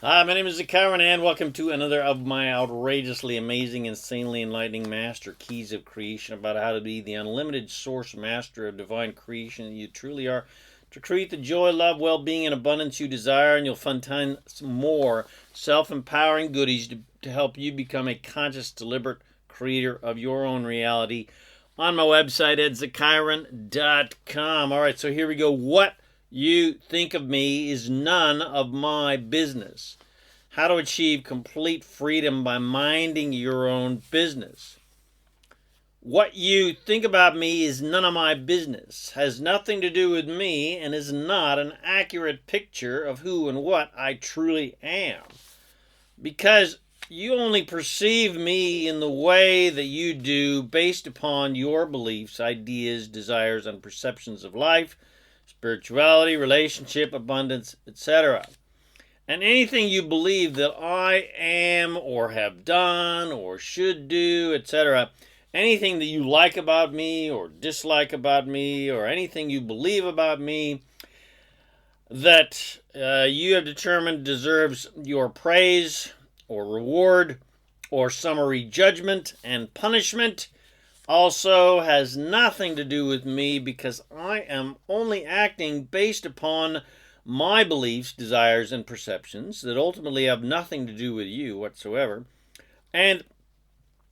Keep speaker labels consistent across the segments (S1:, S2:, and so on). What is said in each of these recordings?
S1: Hi, my name is ZaKaiRan, and welcome to another of my outrageously amazing, insanely enlightening master keys of creation about how to be the unlimited source master of divine creation that you truly are, to create the joy, love, well-being, and abundance you desire, and you'll find some more self-empowering goodies to help you become a conscious, deliberate creator of your own reality on my website at ZaKaiRan.com. All right, so here we go. What you think of me is none of my business. How to achieve complete freedom by minding your own business. What you think about me is none of my business, has nothing to do with me, and is not an accurate picture of who and what I truly am. Because you only perceive me in the way that you do based upon your beliefs, ideas, desires, and perceptions of life, spirituality, relationship, abundance, etc. And anything you believe that I am or have done or should do, etc., anything that you like about me or dislike about me or anything you believe about me that you have determined deserves your praise or reward or summary judgment and punishment also has nothing to do with me, because I am only acting based upon my beliefs, desires, and perceptions that ultimately have nothing to do with you whatsoever. And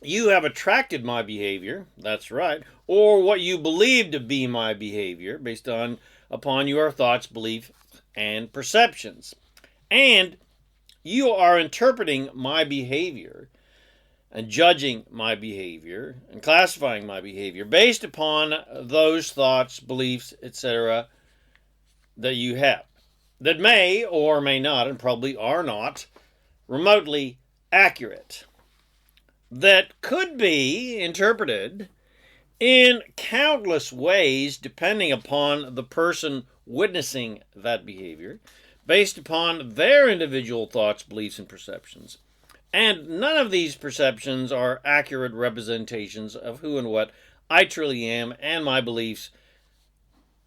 S1: you have attracted my behavior, that's right, or what you believe to be my behavior based upon your thoughts, beliefs, and perceptions. And you are interpreting my behavior and judging my behavior and classifying my behavior based upon those thoughts, beliefs, etc. that you have, that may or may not, and probably are not, remotely accurate, that could be interpreted in countless ways depending upon the person witnessing that behavior, based upon their individual thoughts, beliefs, and perceptions. And none of these perceptions are accurate representations of who and what I truly am and my beliefs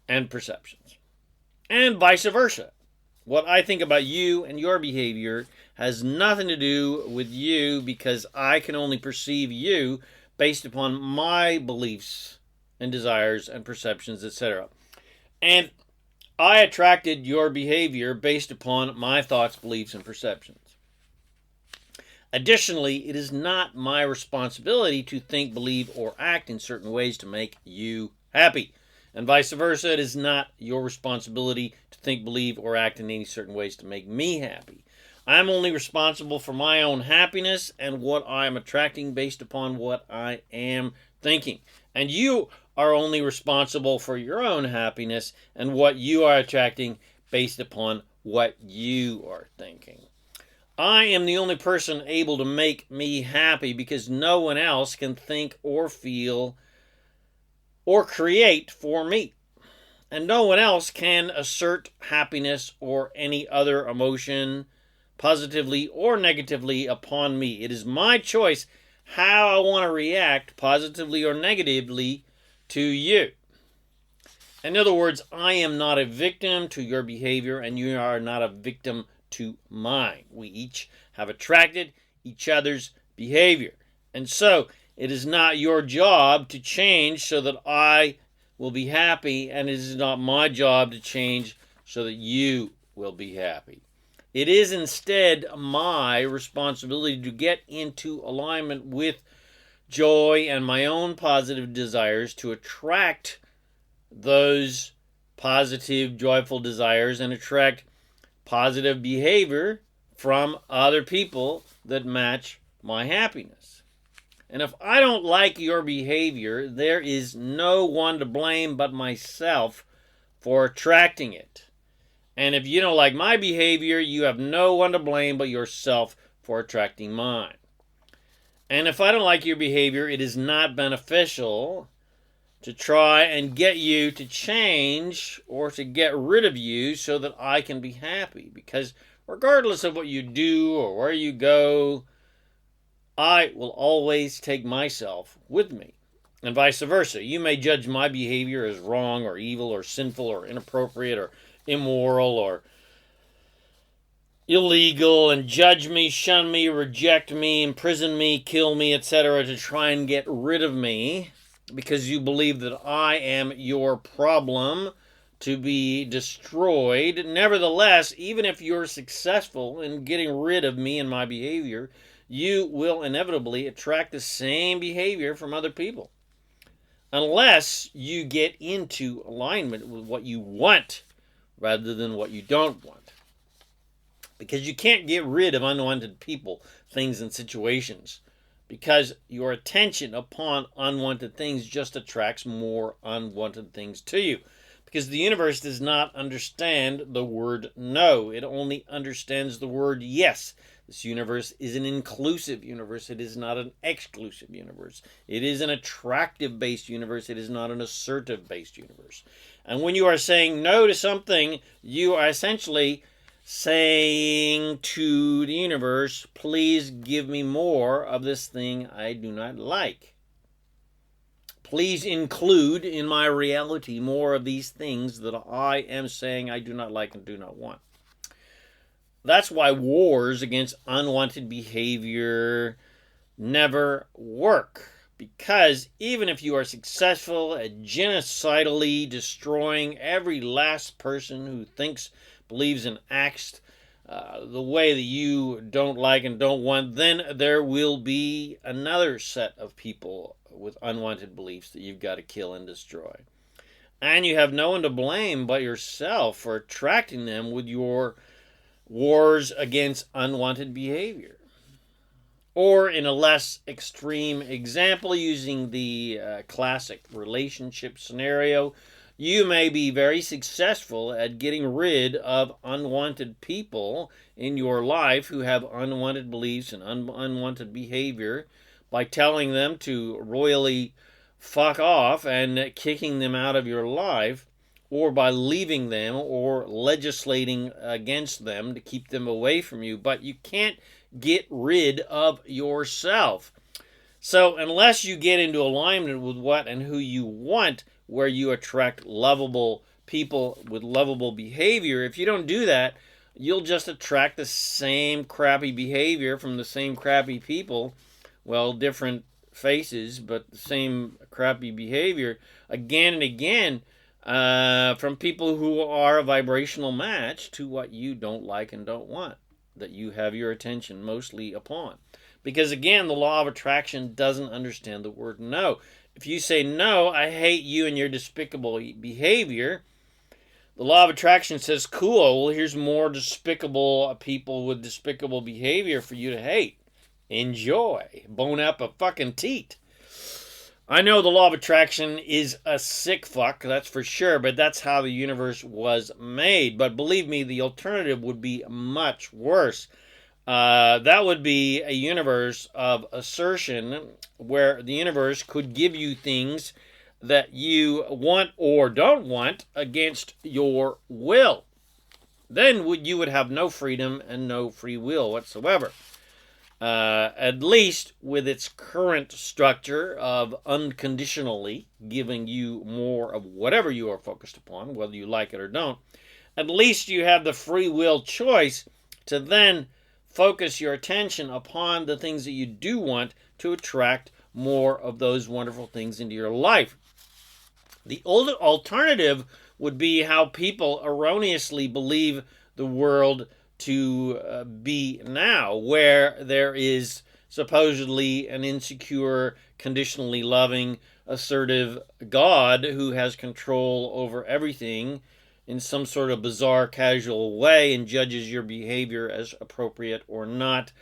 S1: and perceptions. And vice versa. What I think about you and your behavior has nothing to do with you, because I can only perceive you based upon my beliefs and desires and perceptions, etc. And I attracted your behavior based upon my thoughts, beliefs, and perceptions. Additionally, it is not my responsibility to think, believe, or act in certain ways to make you happy. And vice versa, it is not your responsibility to think, believe, or act in any certain ways to make me happy. I'm only responsible for my own happiness and what I am attracting based upon what I am thinking. And you are only responsible for your own happiness and what you are attracting based upon what you are thinking. I am the only person able to make me happy, because no one else can think or feel or create for me. And no one else can assert happiness or any other emotion positively or negatively upon me. It is my choice how I want to react positively or negatively to you. In other words, I am not a victim to your behavior, and you are not a victim to mine. We each have attracted each other's behavior. And so it is not your job to change so that I will be happy, and it is not my job to change so that you will be happy. It is instead my responsibility to get into alignment with joy and my own positive desires to attract those positive, joyful desires and attract positive behavior from other people that match my happiness. And if I don't like your behavior, there is no one to blame but myself for attracting it. And if you don't like my behavior, you have no one to blame but yourself for attracting mine. And if I don't like your behavior, it is not beneficial to try and get you to change or to get rid of you so that I can be happy. Because regardless of what you do or where you go, I will always take myself with me. And vice versa. You may judge my behavior as wrong or evil or sinful or inappropriate or immoral or illegal and judge me, shun me, reject me, imprison me, kill me, etc. to try and get rid of me because you believe that I am your problem to be destroyed. Nevertheless, even if you're successful in getting rid of me and my behavior, you will inevitably attract the same behavior from other people. Unless you get into alignment with what you want rather than what you don't want. Because you can't get rid of unwanted people, things, and situations. Because your attention upon unwanted things just attracts more unwanted things to you. Because the universe does not understand the word no. It only understands the word yes. This universe is an inclusive universe. It is not an exclusive universe. It is an attractive-based universe. It is not an assertive-based universe. And when you are saying no to something, you are essentially saying to the universe, please give me more of this thing I do not like. Please include in my reality more of these things that I am saying I do not like and do not want. That's why wars against unwanted behavior never work. Because even if you are successful at genocidally destroying every last person who believes and acts the way that you don't like and don't want, then there will be another set of people with unwanted beliefs that you've got to kill and destroy. And you have no one to blame but yourself for attracting them with your wars against unwanted behavior. Or in a less extreme example, using the classic relationship scenario, you may be very successful at getting rid of unwanted people in your life who have unwanted beliefs and unwanted behavior by telling them to royally fuck off and kicking them out of your life, or by leaving them or legislating against them to keep them away from you. But you can't get rid of yourself. So unless you get into alignment with what and who you want, where you attract lovable people with lovable behavior, if you don't do that, you'll just attract the same crappy behavior from the same crappy people. Well, different faces, but the same crappy behavior again and again from people who are a vibrational match to what you don't like and don't want, that you have your attention mostly upon. Because again, the law of attraction doesn't understand the word no. If you say, no, I hate you and your despicable behavior, the law of attraction says, cool, well, here's more despicable people with despicable behavior for you to hate. Enjoy. Bone up a fucking teat. I know the law of attraction is a sick fuck, that's for sure, but that's how the universe was made. But believe me, the alternative would be much worse. That would be a universe of assertion where the universe could give you things that you want or don't want against your will. Then you would have no freedom and no free will whatsoever. At least with its current structure of unconditionally giving you more of whatever you are focused upon, whether you like it or don't, at least you have the free will choice to then focus your attention upon the things that you do want to attract more of those wonderful things into your life. The alternative would be how people erroneously believe the world to be now, where there is supposedly an insecure, conditionally loving, assertive God who has control over everything in some sort of bizarre, casual way and judges your behavior as appropriate or not,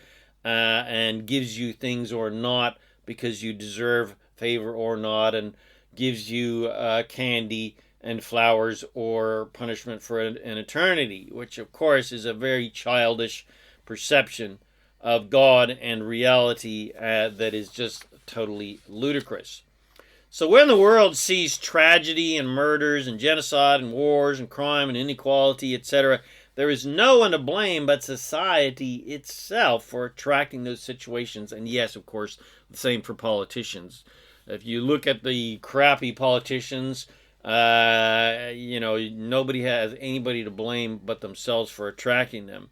S1: and gives you things or not because you deserve favor or not, and gives you candy and flowers or punishment for an eternity, which of course is a very childish perception of God and reality that is just totally ludicrous. So when the world sees tragedy and murders and genocide and wars and crime and inequality, etc., there is no one to blame but society itself for attracting those situations. And yes, of course, the same for politicians. If you look at the crappy politicians, nobody has anybody to blame but themselves for attracting them.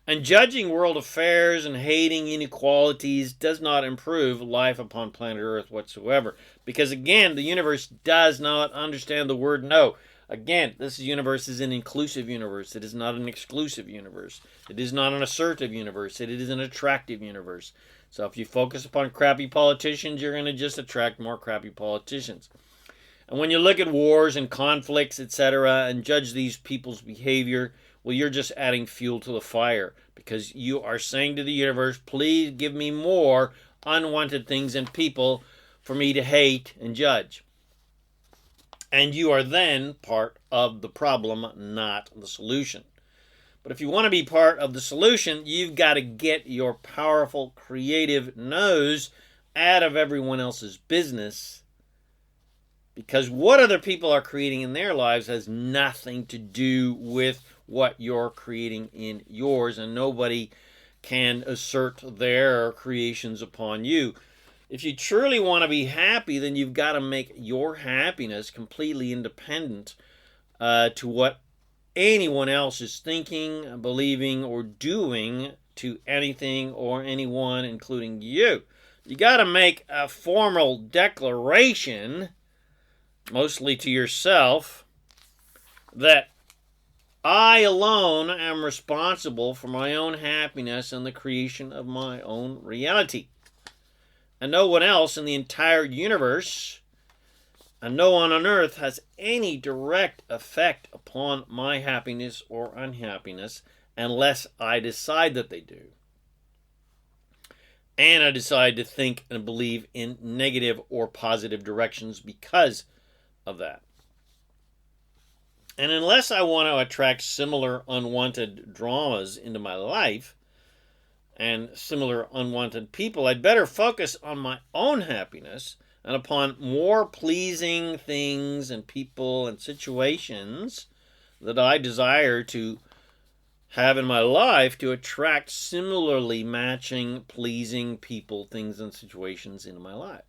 S1: And judging world affairs and hating inequalities does not improve life upon planet Earth whatsoever. Because again, the universe does not understand the word no. Again, this universe is an inclusive universe. It is not an exclusive universe. It is not an assertive universe. It is an attractive universe. So if you focus upon crappy politicians, you're going to just attract more crappy politicians. And when you look at wars and conflicts, etc., and judge these people's behavior, well, you're just adding fuel to the fire, because you are saying to the universe, please give me more unwanted things and people for me to hate and judge. And you are then part of the problem, not the solution. But if you want to be part of the solution, you've got to get your powerful, creative nose out of everyone else's business. Because what other people are creating in their lives has nothing to do with what you're creating in yours, and nobody can assert their creations upon you. If you truly want to be happy, then you've got to make your happiness completely independent to what anyone else is thinking, believing, or doing to anything or anyone, including you. You got to make a formal declaration, mostly to yourself, that I alone am responsible for my own happiness and the creation of my own reality. And no one else in the entire universe, and no one on earth, has any direct effect upon my happiness or unhappiness unless I decide that they do. And I decide to think and believe in negative or positive directions because of that. And unless I want to attract similar unwanted dramas into my life and similar unwanted people, I'd better focus on my own happiness and upon more pleasing things and people and situations that I desire to have in my life to attract similarly matching, pleasing people, things, and situations into my life.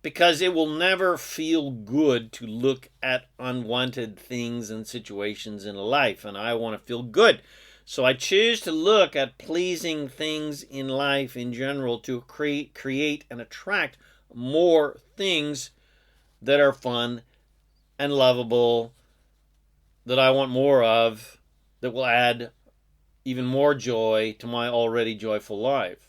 S1: Because it will never feel good to look at unwanted things and situations in life, and I want to feel good. So I choose to look at pleasing things in life in general to create and attract more things that are fun and lovable, that I want more of, that will add even more joy to my already joyful life.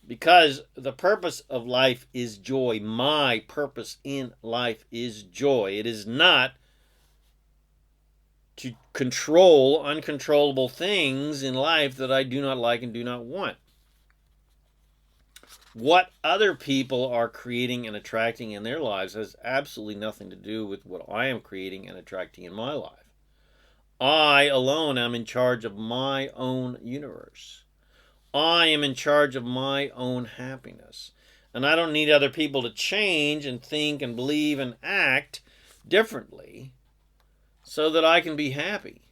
S1: Because the purpose of life is joy. My purpose in life is joy. It is not to control uncontrollable things in life that I do not like and do not want. What other people are creating and attracting in their lives has absolutely nothing to do with what I am creating and attracting in my life. I alone am in charge of my own universe. I am in charge of my own happiness. And I don't need other people to change and think and believe and act differently so that I can be happy.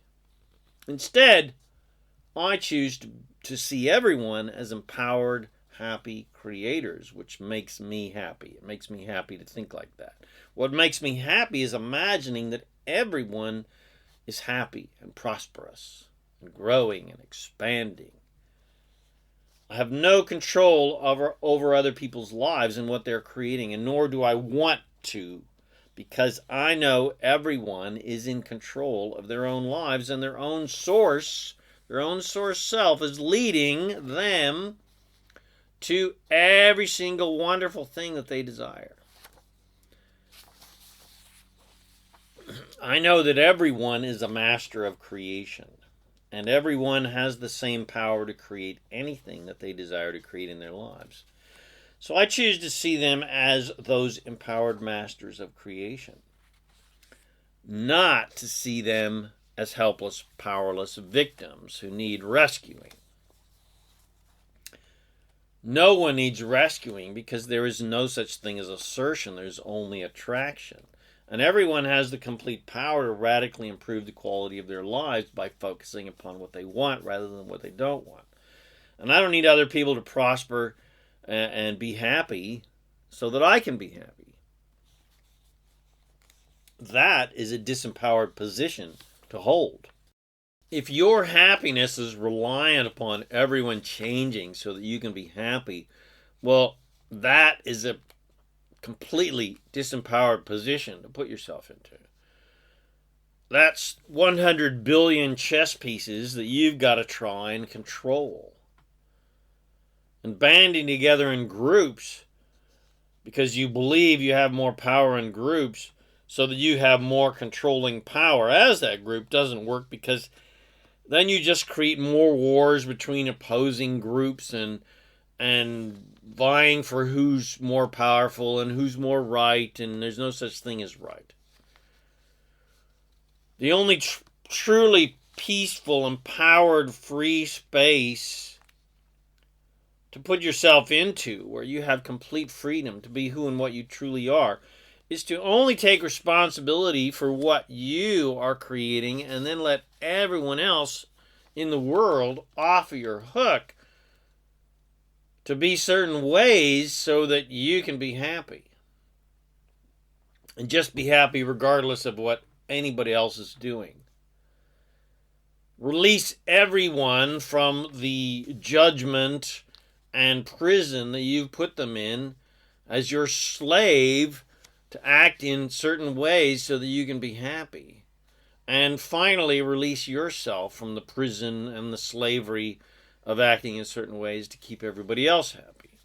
S1: Instead, I choose to see everyone as empowered, happy creators, which makes me happy. It makes me happy to think like that. What makes me happy is imagining that everyone is happy and prosperous and growing and expanding. I have no control over other people's lives and what they're creating, and nor do I want to, because I know everyone is in control of their own lives, and their own source self is leading them to every single wonderful thing that they desire. I know that everyone is a master of creation. And everyone has the same power to create anything that they desire to create in their lives. So I choose to see them as those empowered masters of creation. Not to see them as helpless, powerless victims who need rescuing. No one needs rescuing because there is no such thing as assertion. There's only attraction. And everyone has the complete power to radically improve the quality of their lives by focusing upon what they want rather than what they don't want. And I don't need other people to prosper and be happy so that I can be happy. That is a disempowered position to hold. if your happiness is reliant upon everyone changing so that you can be happy, well, that is a completely disempowered position to put yourself into. That's 100 billion chess pieces that you've got to try and control. And banding together in groups because you believe you have more power in groups so that you have more controlling power as that group doesn't work, because then you just create more wars between opposing groups and vying for who's more powerful and who's more right, and there's no such thing as right. The only truly peaceful, empowered, free space to put yourself into, where you have complete freedom to be who and what you truly are, is to only take responsibility for what you are creating and then let everyone else in the world off of your hook to be certain ways so that you can be happy. And just be happy regardless of what anybody else is doing. Release everyone from the judgment and prison that you've put them in as your slave to act in certain ways so that you can be happy. And finally, release yourself from the prison and the slavery of acting in certain ways to keep everybody else happy.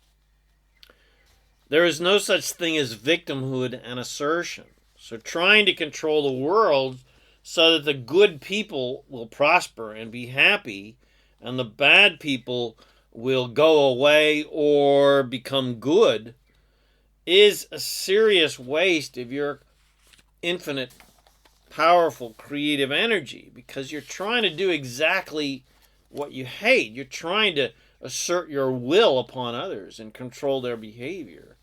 S1: There is no such thing as victimhood and assertion. So trying to control the world so that the good people will prosper and be happy and the bad people will go away or become good is a serious waste of your infinite, powerful, creative energy, because you're trying to do exactly what you hate. You're trying to assert your will upon others and control their behavior,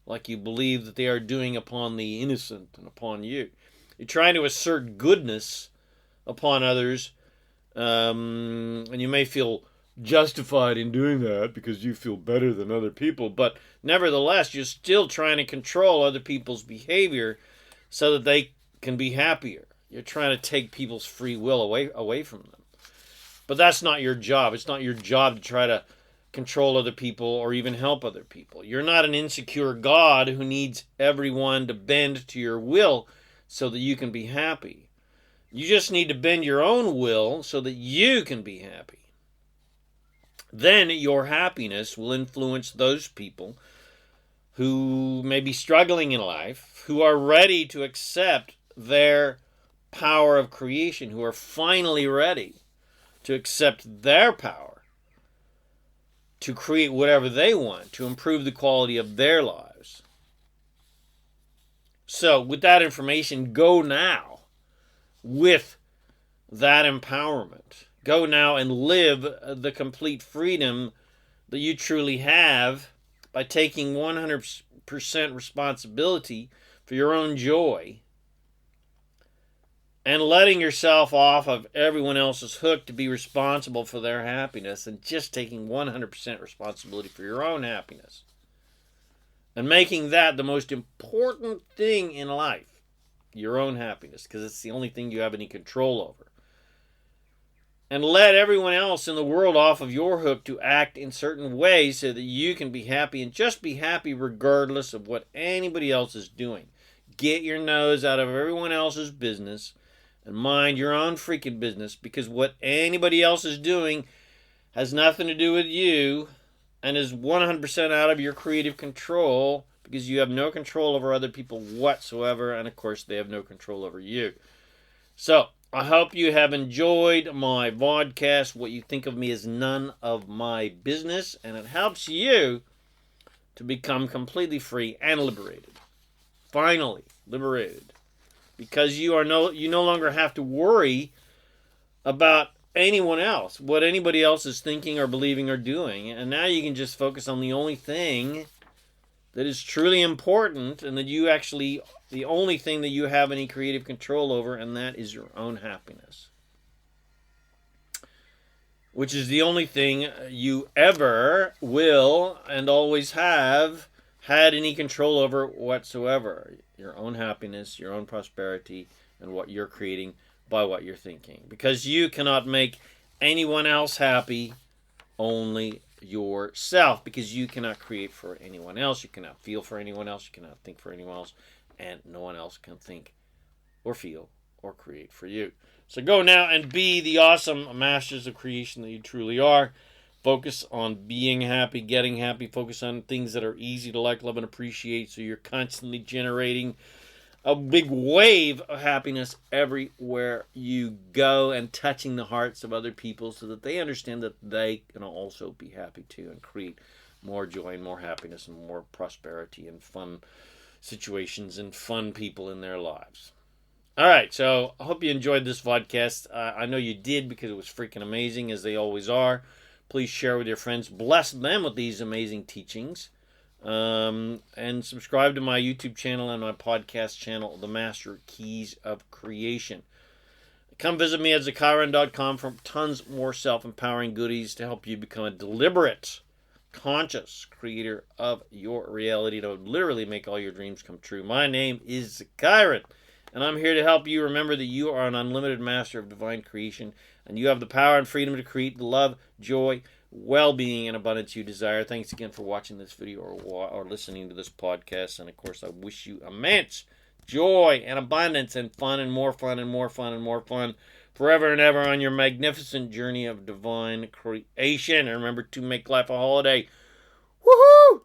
S1: like you believe that they are doing upon the innocent and upon you. You're trying to assert goodness upon others, and you may feel justified in doing that because you feel better than other people, but nevertheless, you're still trying to control other people's behavior so that they can be happier. You're trying to take people's free will away from them. But that's not your job. It's not your job to try to control other people or even help other people. You're not an insecure God who needs everyone to bend to your will so that you can be happy. You just need to bend your own will so that you can be happy. Then your happiness will influence those people who may be struggling in life, who are ready to accept their power of creation, who are finally ready to accept their power to create whatever they want, to improve the quality of their lives. So, with that information, go now with that empowerment. Go now and live the complete freedom that you truly have by taking 100% responsibility for your own joy and letting yourself off of everyone else's hook to be responsible for their happiness, and just taking 100% responsibility for your own happiness. And making that the most important thing in life, your own happiness, because it's the only thing you have any control over. And let everyone else in the world off of your hook to act in certain ways so that you can be happy, and just be happy regardless of what anybody else is doing. Get your nose out of everyone else's business and mind your own freaking business, because what anybody else is doing has nothing to do with you and is 100% out of your creative control, because you have no control over other people whatsoever, and of course they have no control over you. So, I hope you have enjoyed my vodcast. What you think of me is none of my business, and it helps you to become completely free and liberated. Finally, liberated. Because you no longer have to worry about anyone else, what anybody else is thinking or believing or doing. And now you can just focus on the only thing that is truly important, and that you actually, the only thing that you have any creative control over, and that is your own happiness. Which is the only thing you ever will and always have had any control over whatsoever. Your own happiness, your own prosperity, and what you're creating by what you're thinking. Because you cannot make anyone else happy, only yourself. Because you cannot create for anyone else, you cannot feel for anyone else, you cannot think for anyone else, and no one else can think or feel or create for you. So go now and be the awesome masters of creation that you truly are. Focus on being happy, getting happy. Focus on things that are easy to like, love, and appreciate, so you're constantly generating a big wave of happiness everywhere you go, and touching the hearts of other people so that they understand that they can also be happy too, and create more joy and more happiness and more prosperity and fun situations and fun people in their lives. All right, so I hope you enjoyed this vodcast. I know you did, because it was freaking amazing, as they always are. Please share with your friends. Bless them with these amazing teachings. And subscribe to my YouTube channel and my podcast channel, The Master Keys of Creation. Come visit me at ZaKaiRan.com for tons more self-empowering goodies to help you become a deliberate, conscious creator of your reality, to literally make all your dreams come true. My name is ZaKaiRan, and I'm here to help you remember that you are an unlimited master of divine creation, and you have the power and freedom to create the love, joy, well-being, and abundance you desire. Thanks again for watching this video or listening to this podcast. And of course, I wish you immense joy and abundance and fun and more fun and more fun and more fun forever and ever on your magnificent journey of divine creation. And remember to make life a holiday. Woohoo!